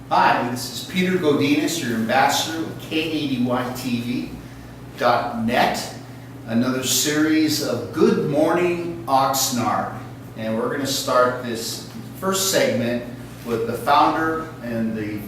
Hi, this is Peter Godinez, your ambassador with K80YTV.net. Another series of Good Morning Oxnard. And we're going to start this first segment with the founder and the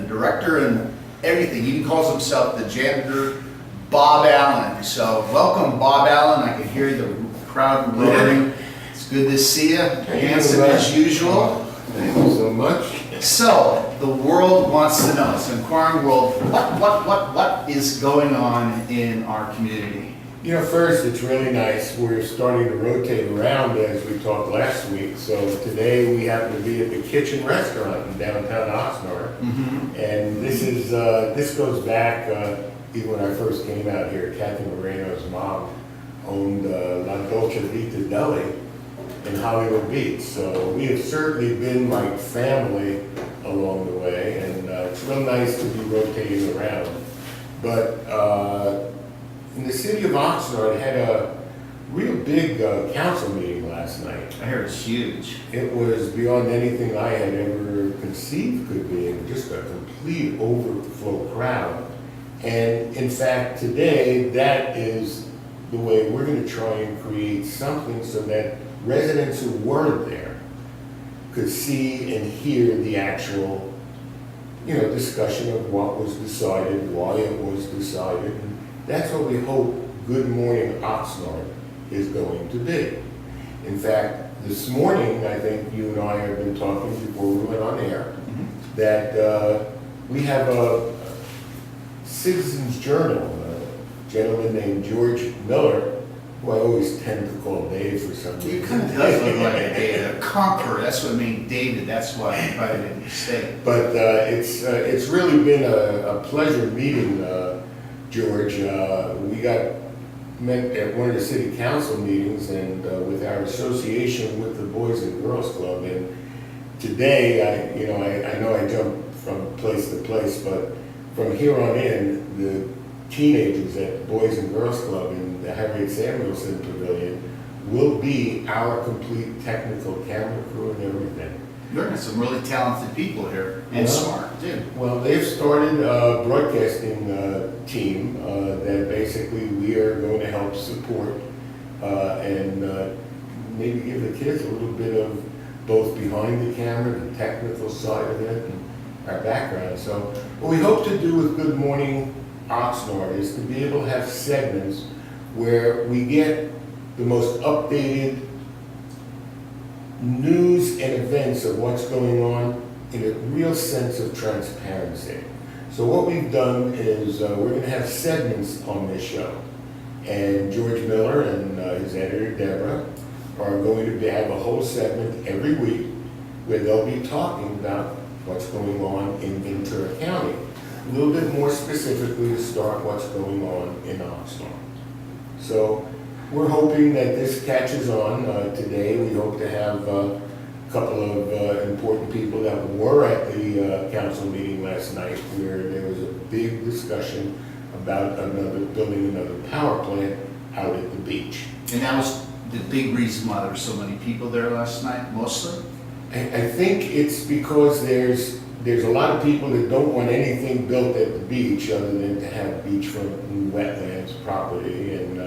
director and everything. He calls himself the janitor, Bob Allen. So welcome, Bob Allen. I can hear the crowd roaring. It's good to see you. Handsome as usual. Thank you so much. So, the world wants to know, it's an inquiring world, what is going on in our community? You know, first, it's really nice. We're starting to rotate around as we talked last week. So today we happen to be at the Kitchen Restaurant in downtown Oxnard. And this goes back, even when I first came out here, Kathy Moreno's mom owned La Dolce Vita Deli in Hollywood Beach. So we have certainly been like family along the way, and it's real nice to be rotating around. But in the city of Oxnard, had a real big council meeting last night. I heard it's huge. It was beyond anything I had ever conceived could be, and just a complete overflow crowd. And in fact, today, that is the way we're going to try and create something so that residents who weren't there could see and hear the actual, discussion of what was decided, why it was decided. And that's what we hope Good Morning Oxnard is going to be. In fact, this morning, I think you and I have been talking before we went on air, that we have a Citizens Journal, a gentleman named George Miller, who I always tend to call Dave for some reason. You kind of does look like a David, a conqueror. That's what made David. That's why I probably didn't stay. But it's really been a pleasure meeting George. We met at one of the city council meetings and with our association with the Boys and Girls Club. And today, I know I jump from place to place, but from here on in, the teenagers at the Boys and Girls Club in the Harriet Samuelson Pavilion will be our complete technical camera crew and everything. You're got some really talented people here, and smart too. Well, they've started a broadcasting team that basically we are going to help support and maybe give the kids a little bit of both behind the camera, the technical side of it, and our background. So what we hope to do with Good Morning Oxnard is to be able to have segments where we get the most updated news and events of what's going on in a real sense of transparency. So what we've done is we're going to have segments on this show, and George Miller and his editor Deborah are going to have a whole segment every week where they'll be talking about what's going on in Ventura County. A little bit more specifically to start what's going on in Oxnard. So we're hoping that this catches on. Today we hope to have a couple of important people that were at the council meeting last night where there was a big discussion about building another power plant out at the beach. And that was the big reason why there were so many people there last night, mostly? I think it's because there's a lot of people that don't want anything built at the beach other than to have beachfront and wetlands property, and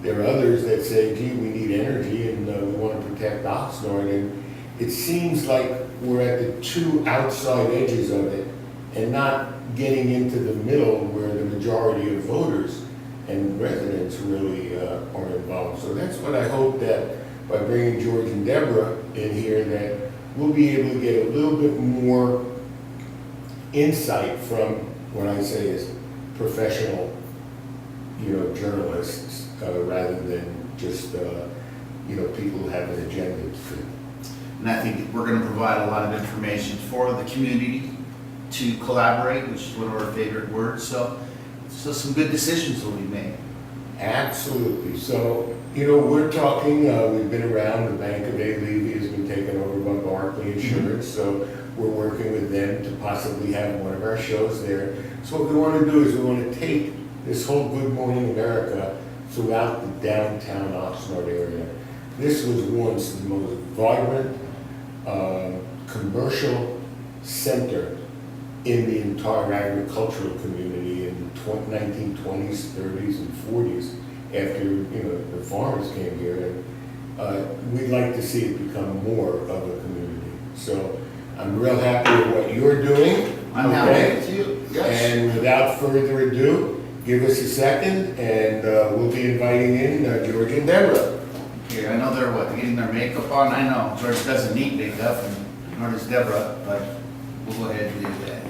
there are others that say, gee, we need energy and we want to protect Oxnard, and it seems like we're at the two outside edges of it and not getting into the middle where the majority of voters and residents really are involved. So that's what I hope that by bringing George and Deborah in here, that we'll be able to get a little bit more insight from what I say is professional, journalists, rather than just, people who have an agenda to fit. And I think we're going to provide a lot of information for the community to collaborate, which is one of our favorite words. So some good decisions will be made. Absolutely. So, we're talking, we've been around, the Bank of A. Levy has been taken over by Barclay Insurance, so we're working with them to possibly have one of our shows there. So what we want to do is we want to take this whole Good Morning America throughout the downtown Oxnard area. This was once the most vibrant commercial center in the entire agricultural community in the 1920s, 30s, and 40s, after, you know, the farmers came here. And we'd like to see it become more of a community. So I'm real happy with what you're doing. I'm happy with you, yes. And without further ado, give us a second, and we'll be inviting in George and Deborah. Here, I know they're getting their makeup on. I know George doesn't need makeup, and nor does Deborah, but we'll go ahead and do that.